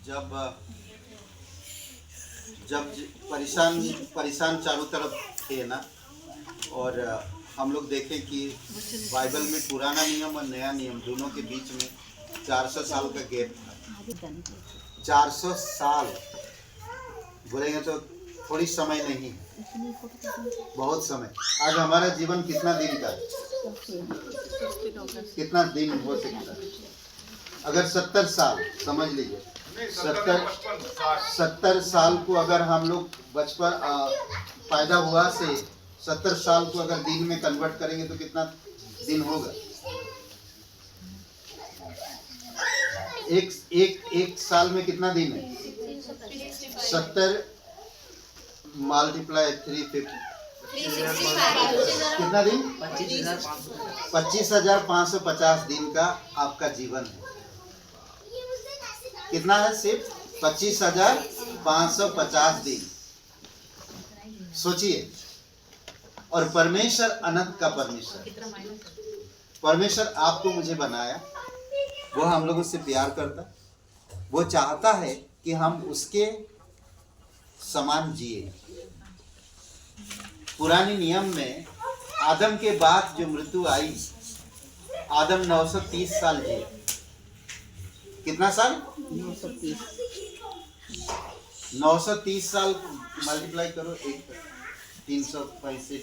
जब जब परेशान चारों तरफ थे ना, और हम लोग देखें कि बाइबल में पुराना नियम और नया नियम दोनों के बीच में 400 साल का गैप था। 400 साल बोलेंगे तो थोड़ी समय नहीं है, बहुत समय। आज हमारा जीवन कितना दिन का है? कितना दिन हो सकता है? अगर 70 साल समझ लीजिए, 70 साल को अगर हम लोग बचपन पैदा हुआ से 70 साल को अगर दिन में कन्वर्ट करेंगे तो कितना दिन होगा? एक साल में कितना दिन है? 70 मल्टीप्लाई 350 कितना दिन? 25,550 दिन का आपका जीवन है। कितना है? सिर्फ 25,550 दिन। सोचिए। और परमेश्वर अनंत का परमेश्वर, परमेश्वर आपको मुझे बनाया, वो हम लोगों से प्यार करता, वो चाहता है कि हम उसके समान जिए। पुराने नियम में आदम के बाद जो मृत्यु आई, आदम 930 साल जिए। कितना साल? 930 साल मल्टीप्लाई करो 365,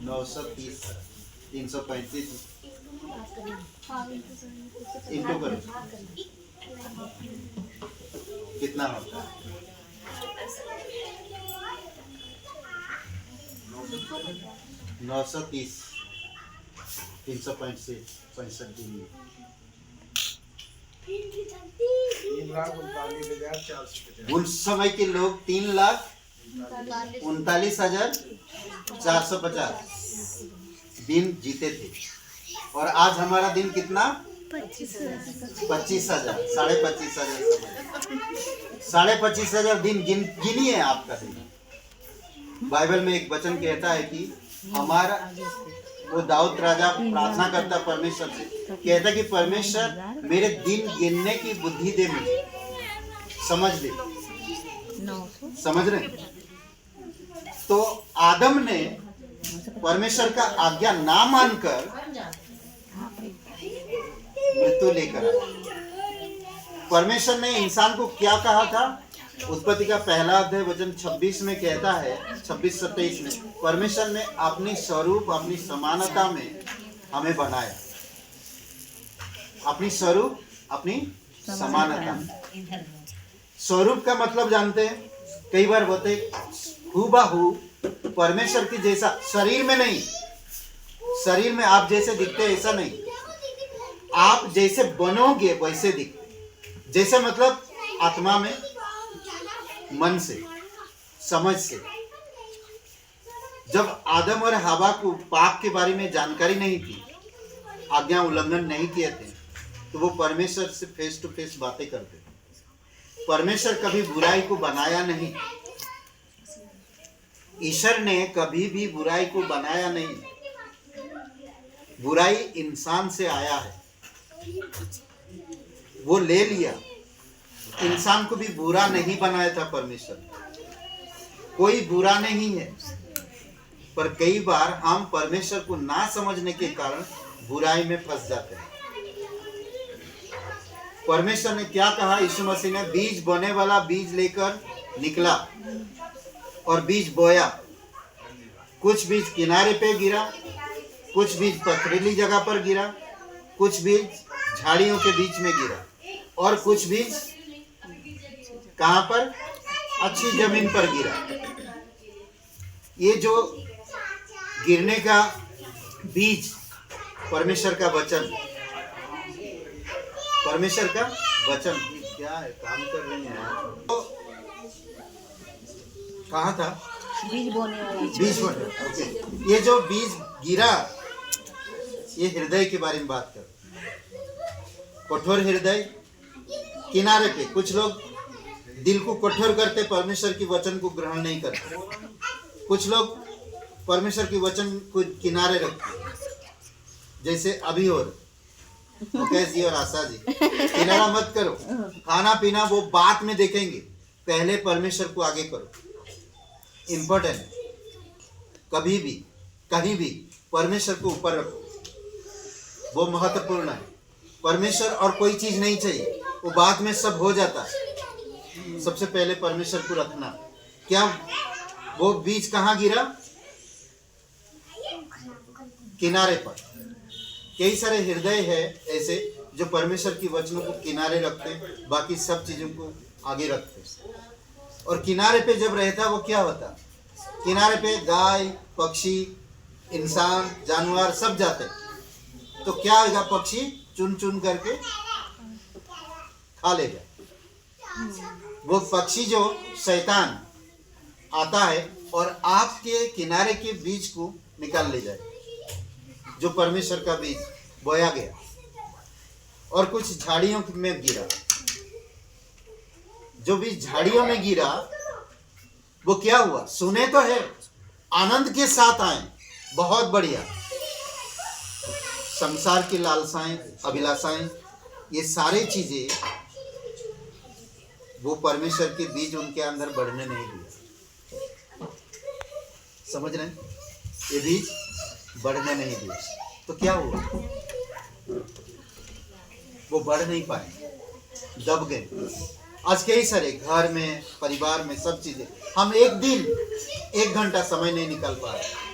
930 335 इंटू करो, कितना होता है? 930 365 दिन। 3,39,450। उस समय के लोग 3,39,450 दिन जीते थे। और आज हमारा दिन कितना? 25,000, 25,500। 25,500 दिन गिनिए आपका दिन। बाइबल में एक वचन कहता है कि हमारा, वो दाऊद राजा प्रार्थना करता परमेश्वर से, कहता कि परमेश्वर मेरे दिन गिनने की बुद्धि दे मुझे। समझ ले, समझ रहे? तो आदम ने परमेश्वर का आज्ञा ना मानकर मृत्यु लेकर आया। परमेश्वर ने इंसान को क्या कहा था? उत्पत्ति का पहला अध्याय वचन 26 में कहता है, 26-27 में, परमेश्वर ने अपनी स्वरूप अपनी समानता में हमें बनाया। अपनी स्वरूप अपनी समानता में। स्वरूप का मतलब जानते हैं? कई बार बोलते हूबहू परमेश्वर की जैसा, शरीर में नहीं, शरीर में आप जैसे दिखते ऐसा नहीं, आप जैसे बनोगे वैसे दिखते। जैसे मतलब आत्मा में, मन से, समझ से। जब आदम और हवा को पाप के बारे में जानकारी नहीं थी, आज्ञा उल्लंघन नहीं किए थे, तो वो परमेश्वर से फेस टू फेस बातें करते थे। परमेश्वर कभी बुराई को बनाया नहीं, ईश्वर ने कभी भी बुराई को बनाया नहीं। बुराई इंसान से आया है, वो ले लिया। इंसान को भी बुरा नहीं बनाया था परमेश्वर, कोई बुरा नहीं है। पर कई बार हम परमेश्वर को ना समझने के कारण बुराई में फंस जाते हैं। परमेश्वर ने क्या कहा? यीशु मसीह ने, बीज बोने वाला बीज लेकर निकला और बीज बोया। कुछ बीज किनारे पे गिरा, कुछ बीज पथरीली जगह पर गिरा, कुछ बीज झाड़ियों के बीच में गिरा, और कुछ बीज कहां पर? अच्छी जमीन पर गिरा। ये जो गिरने का बीज परमेश्वर का वचन, परमेश्वर का वचन। क्या है, काम कर रहे हैं तो कहाँ था? बीज बोने वाला। बीज बोने, ओके। ये जो बीज गिरा, ये हृदय के बारे में बात कर। कठोर हृदय, किनारे पे कुछ लोग दिल को कठोर करते, परमेश्वर की वचन को ग्रहण नहीं करते। कुछ लोग परमेश्वर की वचन को किनारे रखते, जैसे अभी और मुकेश जी और आशा जी, किनारा मत करो। खाना पीना वो बाद में देखेंगे, पहले परमेश्वर को आगे करो। इम्पोर्टेंट है, कभी भी कहीं भी परमेश्वर को ऊपर रखो, वो महत्वपूर्ण है। परमेश्वर और कोई चीज नहीं चाहिए, वो बाद में सब हो जाता है। सबसे पहले परमेश्वर को रखना। क्या वो बीज कहाँ गिरा? किनारे पर। कई सारे हृदय है ऐसे जो परमेश्वर की वचनों को किनारे रखते हैं, बाकी सब चीजों को आगे रखते हैं। और किनारे पे जब रहता वो क्या होता? किनारे पे गाय, पक्षी, इंसान, जानवर सब जाते हैं। तो क्या होगा? पक्षी चुन चुन करके खा लेगा। वो पक्षी जो शैतान आता है और आपके किनारे के बीज को निकाल ले जाए, जो परमेश्वर का बीज बोया गया। और कुछ झाड़ियों में गिरा, जो बीज झाड़ियों में गिरा वो क्या हुआ? सुने तो है, आनंद के साथ आए, बहुत बढ़िया। संसार की लालसाएं, अभिलाषाएं, ये सारी चीजें वो परमेश्वर के बीज उनके अंदर बढ़ने नहीं दिए। समझ रहे हैं? ये बीज बढ़ने नहीं दिए तो क्या हुआ? वो बढ़ नहीं पाए, दब गए। आज कई सारे घर में, परिवार में, सब चीजें हम एक दिन 1 घंटा समय नहीं निकाल पा रहे।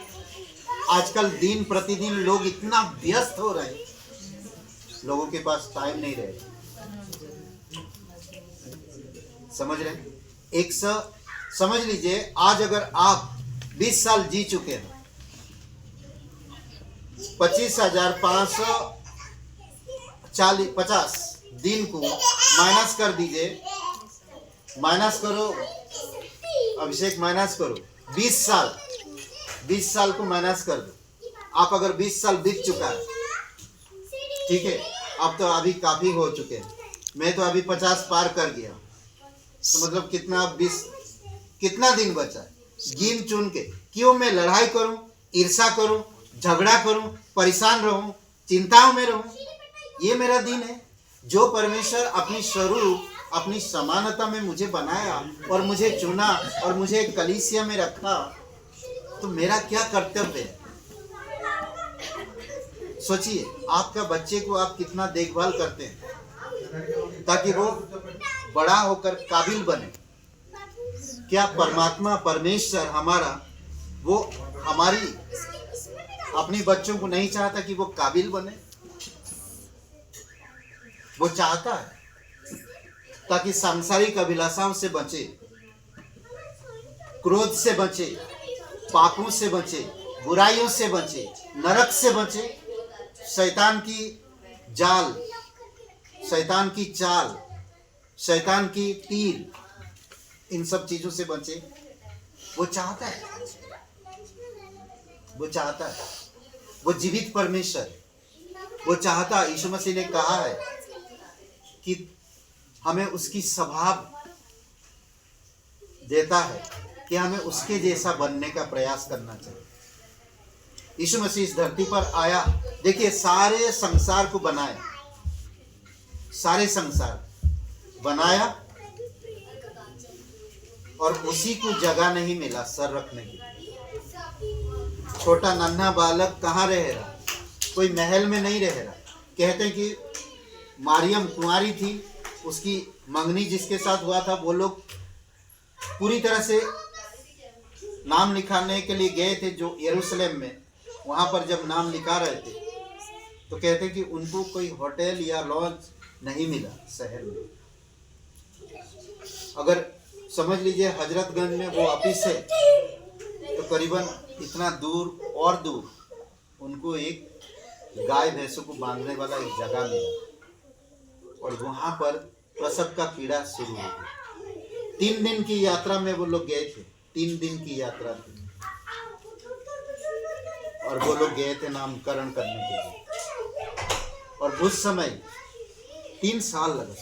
आजकल दिन प्रतिदिन लोग इतना व्यस्त हो रहे हैं, लोगों के पास टाइम नहीं रहे। समझ रहे हैं? समझ लीजिए, आज अगर आप 20 साल जी चुके हैं, 25,550 दिन को माइनस कर दीजिए, माइनस करो अभिषेक, माइनस करो 20 साल को माइनस कर दो। आप अगर 20 साल बीत चुका है, ठीक है, अब तो अभी काफी हो चुके हैं। मैं तो अभी 50 पार कर गया, तो मतलब कितना दिन बचा है? गिन चुन के। क्यों मैं लड़ाई करूं, ईर्षा करूं, झगड़ा करूं, परेशान रहूं, चिंताओं में रहूं? ये मेरा दिन है। जो परमेश्वर अपनी स्वरूप, अपनी समानता में मुझे बनाया और मुझे चुना और मुझे एक कलीसिया में रखा, तो मेरा क्या कर्तव्य है? सोचिए, आपका बच्चे को आप कितना देखभाल करते हैं ताकि वो बड़ा होकर काबिल बने। क्या परमात्मा, परमेश्वर हमारा, वो हमारी अपने बच्चों को नहीं चाहता कि वो काबिल बने? वो चाहता है ताकि सांसारिक अभिलाषाओं से बचे, क्रोध से बचे, पापों से बचे, बुराइयों से बचे, नरक से बचे, शैतान की जाल, शैतान की चाल, शैतान की तीर, इन सब चीजों से बचे। वो चाहता है, वो चाहता है, वो जीवित परमेश्वर, वो चाहता है। यीशु मसीह ने कहा है कि हमें उसकी स्वभाव देता है कि हमें उसके जैसा बनने का प्रयास करना चाहिए। यीशु मसीह इस धरती पर आया, देखिए सारे संसार को बनाया, सारे संसार बनाया और उसी को जगह नहीं मिला सर रखने की। छोटा नन्हा बालक कहाँ रह रहा? कोई महल में नहीं रह रहा। कहते हैं कि मारियम कुंवारी थी, उसकी मंगनी जिसके साथ हुआ था, वो लोग पूरी तरह से नाम लिखाने के लिए गए थे जो यरूशलेम में। वहाँ पर जब नाम लिखा रहे थे तो कहते हैं कि उनको कोई होटल या लॉज नहीं मिला शहर में। अगर समझ लीजिए हजरतगंज में वो ऑफिस है, तो करीबन इतना दूर और दूर उनको एक गाय भैंसों को बांधने वाला एक जगह मिला और वहाँ पर प्रसव का पीड़ा शुरू हो गया। 3 दिन की यात्रा में वो लोग गए थे, 3 दिन की यात्रा थी और वो लोग गए थे नामकरण करने के लिए। और उस समय 3 साल लगा,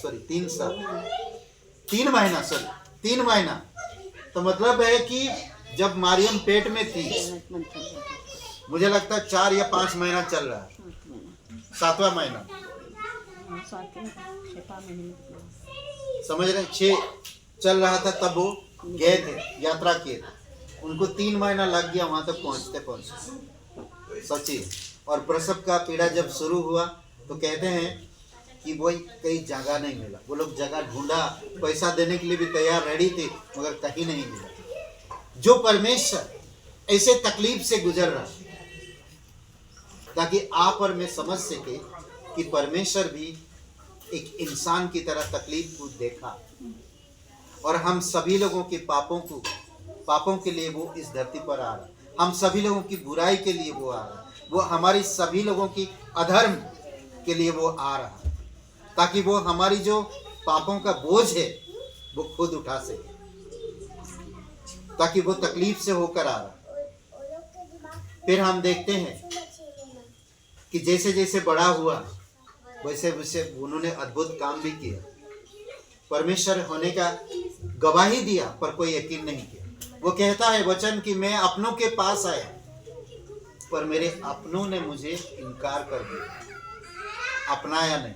3 महीना। तो मतलब है कि जब मारियम पेट में थी, मुझे लगता है 4 या 5 महीना चल रहा है, 7वां महीना, हाँ, 6 महीने में निकला। समझ रहे हैं? 6 चल रहा था तब वो गए थे, यात्रा किए थे। उनको 3 महीना लग गया वहां तक पहुंचते पहुंचते, सच्ची। और प्रसव का पीड़ा जब शुरू हुआ तो कहते हैं कि वही कहीं जगह नहीं मिला। वो लोग जगह ढूंढा, पैसा देने के लिए भी तैयार रेडी थे, मगर कहीं नहीं मिला। जो परमेश्वर ऐसे तकलीफ से गुजर रहा, ताकि आप और मैं समझ सके कि परमेश्वर भी एक इंसान की तरह तकलीफ को देखा, और हम सभी लोगों के पापों के लिए वो इस धरती पर आ रहा, हम सभी लोगों की बुराई के लिए वो आ रहा, वो हमारी सभी लोगों की अधर्म के लिए वो आ रहा, ताकि वो हमारी जो पापों का बोझ है वो खुद उठा सके, ताकि वो तकलीफ से होकर आ रहा। फिर हम देखते हैं कि जैसे जैसे बड़ा हुआ वैसे वैसे उन्होंने अद्भुत काम भी किया, परमेश्वर होने का गवाही दिया, पर कोई यकीन नहीं किया। वो कहता है वचन कि मैं अपनों के पास आया, पर मेरे अपनों ने मुझे इनकार कर दिया, अपनाया नहीं।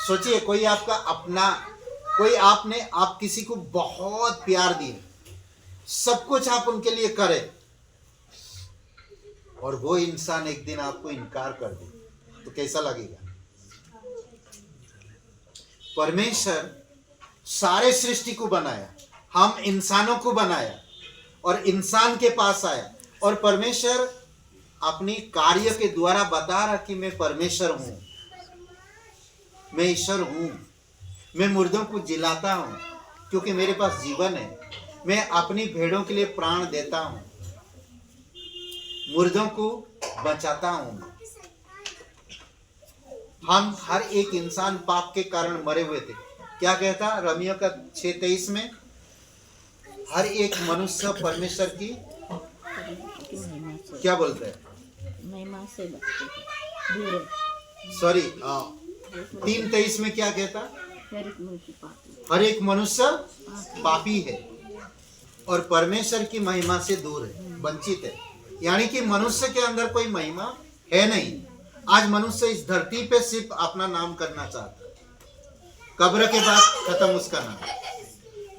सोचिए, कोई आपका अपना, कोई आप किसी को बहुत प्यार दिए, सब कुछ आप उनके लिए करें, और वो इंसान एक दिन आपको इनकार कर दे, तो कैसा लगेगा? परमेश्वर सारे सृष्टि को बनाया, हम इंसानों को बनाया और इंसान के पास आया, और परमेश्वर अपनी कार्य के द्वारा बता रहा कि मैं परमेश्वर हूं, मैं ईश्वर हूं, मैं मुर्दों को जिलाता हूं क्योंकि मेरे पास जीवन है, मैं अपनी भेड़ों के लिए प्राण देता हूं, मुर्दों को बचाता हूं। हम हर एक इंसान पाप के कारण मरे हुए थे। क्या कहता रोमियो का 6:23 में? हर एक मनुष्य परमेश्वर की क्या बोलते हैं? महिमा से दूर है। सॉरी, 3:23 में क्या कहता? हर एक मनुष्य पापी है और परमेश्वर की महिमा से दूर है, वंचित है। यानी कि मनुष्य के अंदर कोई महिमा है नहीं। आज मनुष्य इस धरती पे सिर्फ अपना नाम करना चाहता है, कब्र के बाद खत्म उसका नाम।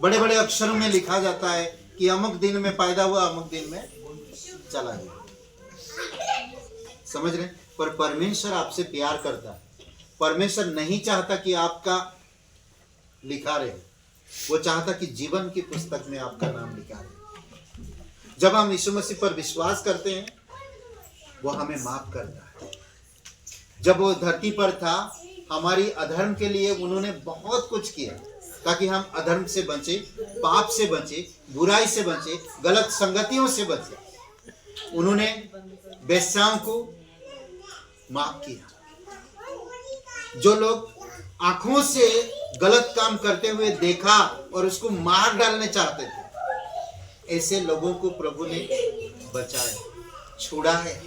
बड़े बड़े अक्षरों में लिखा जाता है कि अमुक दिन में पैदा हुआ, अमुक दिन में चला गया। समझ रहे? पर परमेश्वर आपसे प्यार करता है। परमेश्वर नहीं चाहता कि आपका लिखा रहे, वो चाहता कि जीवन की पुस्तक में आपका नाम लिखा रहे। जब हम यीशु मसीह पर विश्वास करते हैं, वो हमें माफ करता है। जब वो धरती पर था, हमारी अधर्म के लिए उन्होंने बहुत कुछ किया ताकि हम अधर्म से बचे, पाप से बचे, बुराई से बचे, गलत संगतियों से बचे। उन्होंने वेश्याओं को माफ किया। जो लोग आंखों से गलत काम करते हुए देखा और उसको मार डालने चाहते थे, ऐसे लोगों को प्रभु ने बचाया, छुड़ा है,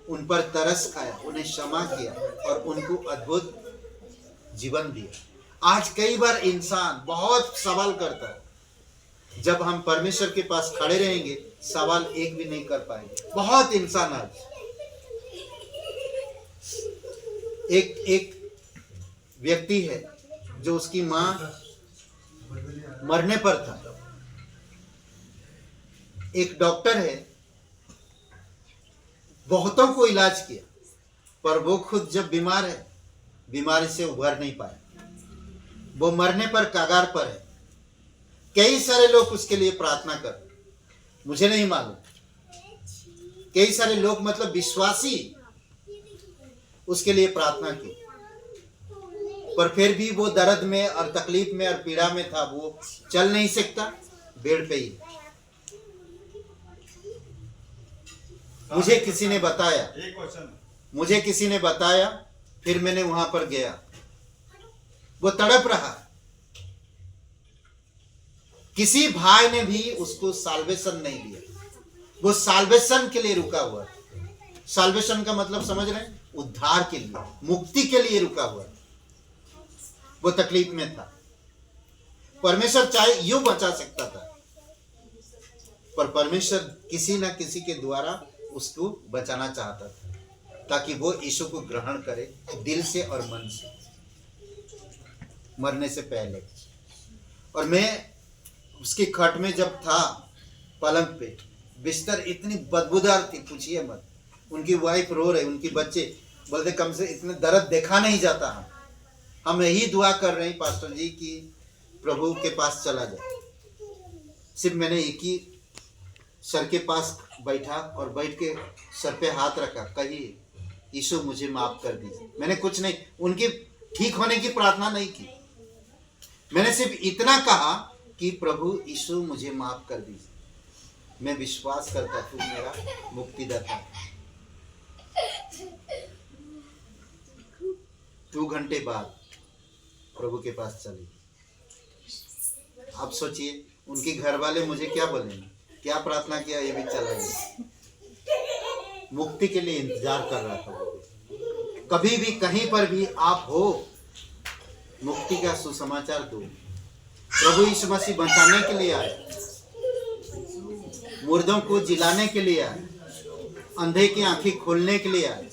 उन पर तरस खाया, उन्हें क्षमा किया और उनको अद्भुत जीवन दिया। आज कई बार इंसान बहुत सवाल करता है, जब हम परमेश्वर के पास खड़े रहेंगे सवाल एक भी नहीं कर पाएंगे। बहुत इंसान आज एक व्यक्ति है जो उसकी मां मरने पर था, एक डॉक्टर है, बहुतों को इलाज किया, पर वो खुद जब बीमार है, बीमारी से उभर नहीं पाया, वो मरने पर कगार पर है। कई सारे लोग उसके लिए प्रार्थना कर, मुझे नहीं मालूम, कई सारे लोग मतलब विश्वासी उसके लिए प्रार्थना की, पर फिर भी वो दर्द में और तकलीफ में और पीड़ा में था, वो चल नहीं सकता, बेड पे ही। मुझे किसी ने बताया, फिर मैंने वहां पर गया, वो तड़प रहा। किसी भाई ने भी उसको साल्वेशन नहीं दिया, वो साल्वेशन के लिए रुका हुआ। साल्वेशन का मतलब समझ रहे हैं? उद्धार के लिए, मुक्ति के लिए रुका हुआ। वो तकलीफ में था। परमेश्वर चाहे यूं बचा सकता था, पर परमेश्वर किसी ना किसी के द्वारा उसको बचाना चाहता था। ताकि वो यीशु को ग्रहण करे दिल से और मन से, मरने से पहले। और मैं उसकी खट में जब था, पलंग पे बिस्तर इतनी बदबूदार थी, पूछिए मत। उनकी वाइफ रो रही, उनके बच्चे बोलते कम से इतने दर्द देखा नहीं जाता। हम यही दुआ कर रहे हैं पास्टर जी कि प्रभु के पास चला जाए। सिर्फ मैंने एक ही सर के पास बैठा और बैठ के सर पे हाथ रखा, कहिए यीशु मुझे माफ कर दीजिए। मैंने कुछ नहीं, उनकी ठीक होने की प्रार्थना नहीं की। मैंने सिर्फ इतना कहा कि प्रभु यीशु मुझे माफ कर दीजिए, मैं विश्वास करता तू मेरा मुक्तिदाता है। 2 घंटे बाद प्रभु के पास चले। आप सोचिए उनके घर वाले मुझे क्या बोलेंगे, क्या प्रार्थना किया, ये भी चला गया। मुक्ति के लिए इंतजार कर रहा था। कभी भी कहीं पर भी आप हो, मुक्ति का सुसमाचार दो। प्रभु यीशु मसीह बचाने के लिए आए, मुर्दों को जिलाने के लिए आए, अंधे की आंखें खोलने के लिए आए,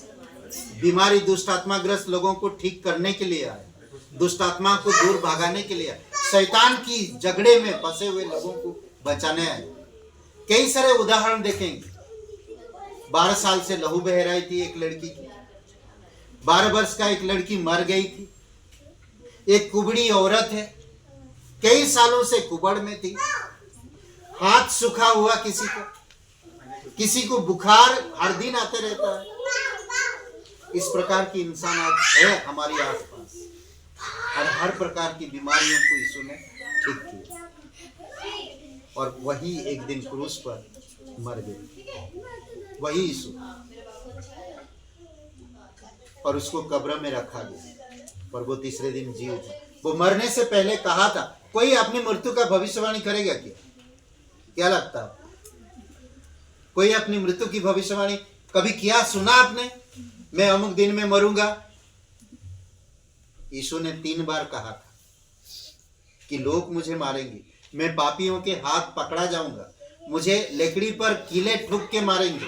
बीमारी दुष्ट आत्माग्रस्त लोगों को ठीक करने के लिए आए, दुष्ट आत्मा को दूर भगाने के लिए आए, शैतान की झगड़े में फंसे हुए लोगों को बचाने आए। कई सारे उदाहरण देखेंगे। 12 साल से लहू बह रही थी एक लड़की की, 12 वर्ष का एक लड़की मर गई थी। एक कुबड़ी औरत है, कई सालों से कुबड़ में थी, हाथ सूखा हुआ, किसी को बुखार हर दिन आते रहता है। इस प्रकार की इंसान आज है हमारे आसपास, और हर प्रकार की बीमारियों को यीशु ने ठीक किया। और वही एक दिन क्रूस पर मर गए, वही यीशु, और उसको कब्र में रखा गया, और वो तीसरे दिन जी उठा। वो मरने से पहले कहा था, कोई अपनी मृत्यु का भविष्यवाणी करेगा क्या लगता है? कोई अपनी मृत्यु की भविष्यवाणी कभी किया, सुना आपने? मैं अमुक दिन में मरूंगा। यीशु ने 3 बार कहा था कि लोग मुझे मारेंगे, मैं पापियों के हाथ पकड़ा जाऊंगा, मुझे लकड़ी पर कीले ठोक के मारेंगे,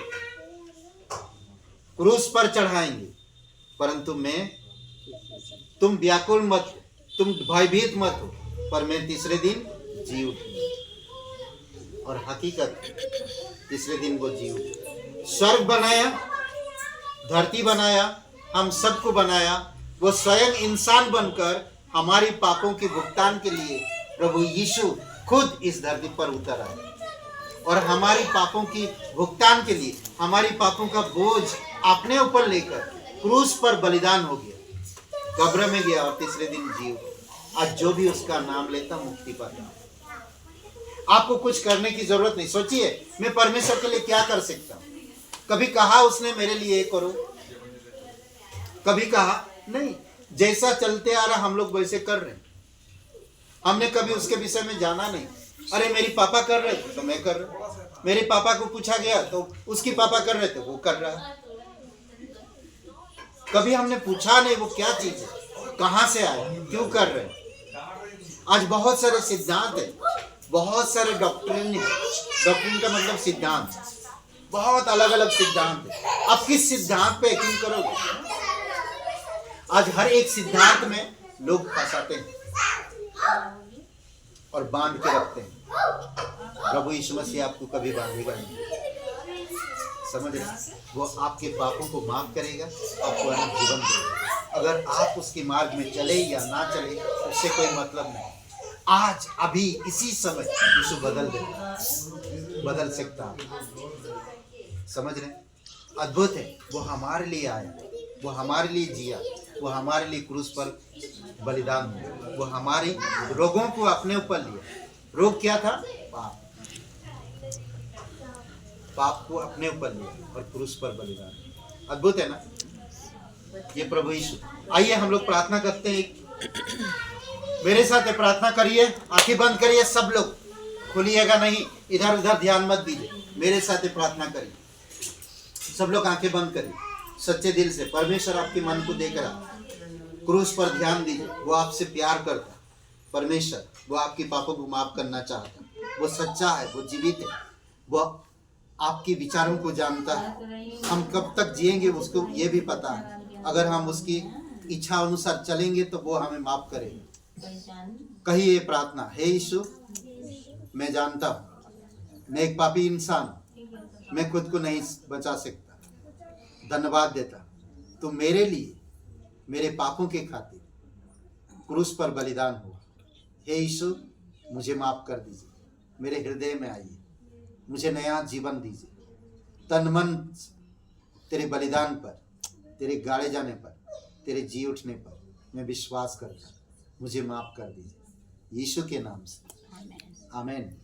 क्रूस पर चढ़ाएंगे, परंतु तुम व्याकुल मत, तुम भयभीत मत हो, पर मैं तीसरे दिन जी उठूंगा। और हकीकत तीसरे दिन वो जी उठे। स्वर्ग बनाया, धरती बनाया, हम सबको बनाया, वो स्वयं इंसान बनकर हमारी पापों के भुगतान के लिए प्रभु यीशु खुद इस धरती पर उतर आए, और हमारी पापों की भुगतान के लिए हमारी पापों का बोझ अपने ऊपर लेकर क्रूस पर बलिदान हो गया, कब्र में गया, और तीसरे दिन जी उठा। आज जो भी उसका नाम लेता मुक्ति पाता। आपको कुछ करने की जरूरत नहीं। सोचिए मैं परमेश्वर के लिए क्या कर सकता हूं। कभी कहा उसने मेरे लिए करो? कभी कहा नहीं। जैसा चलते आ रहा हम लोग वैसे कर रहे हैं। हमने कभी उसके विषय में जाना नहीं। अरे मेरी पापा कर रहे थे तो मैं कर रहा, मेरे पापा को पूछा गया तो उसकी पापा कर रहे थे, वो कर रहा। कभी हमने पूछा नहीं वो क्या चीज है, कहां से आया, क्यों कर रहे हैं। आज बहुत सारे सिद्धांत है, बहुत सारे डॉक्ट्रिन है। डॉक्ट्रिन का मतलब सिद्धांत, बहुत अलग अलग सिद्धांत है। आप किस सिद्धांत पे यकीन करोगे? आज हर एक सिद्धांत में लोग फंसाते हैं और बांध के रखते हैं। प्रभु यीशु मसीह आपको कभी बांधेगा नहीं, समझ रहे? वो आपके पापों को माफ करेगा, आपको अनंत जीवन देगा। अगर आप उसके मार्ग में चले या ना चले उससे कोई मतलब नहीं। आज अभी इसी समय यीशु बदल देगा, बदल सकता है। समझ रहे? अद्भुत है। वो हमारे लिए आया, वो हमारे लिए जिया, वो हमारे लिए क्रूस पर बलिदान हुआ, वो हमारे रोगों को अपने ऊपर लिया। रोग क्या था? पाप। पाप को अपने ऊपर लिया और क्रूस पर बलिदान। अद्भुत है ना ये प्रभु यीशु। आइए हम लोग प्रार्थना करते हैं। मेरे साथ प्रार्थना करिए, आंखें बंद करिए। सब लोग खोलिएगा नहीं, इधर उधर ध्यान मत दीजिए। मेरे साथ प्रार्थना करिए। सब लोग आंखें बंद करिए सच्चे दिल से। परमेश्वर आपके मन को देख रहा, क्रूस पर ध्यान दीजिए। वो आपसे प्यार करता परमेश्वर, वो आपके पापों को माफ करना चाहता। वो सच्चा है, वो जीवित है, वो आपके विचारों को जानता है। हम कब तक जिएंगे उसको ये भी पता है। अगर हम उसकी इच्छा अनुसार चलेंगे तो वो हमें माफ करेगा। कही ये प्रार्थना, हे यीशु, मैं जानता हूँ मैं एक पापी इंसान हूँ, मैं खुद को नहीं बचा सकता। धन्यवाद देता तुम मेरे लिए मेरे पापों के खातिर क्रूस पर बलिदान हुआ। हे यीशु, मुझे माफ कर दीजिए, मेरे हृदय में आइए, मुझे नया जीवन दीजिए। तन मन तेरे बलिदान पर, तेरे गाड़े जाने पर, तेरे जी उठने पर मैं विश्वास करता हूँ। मुझे माफ कर दीजिए यीशु के नाम से, आमीन।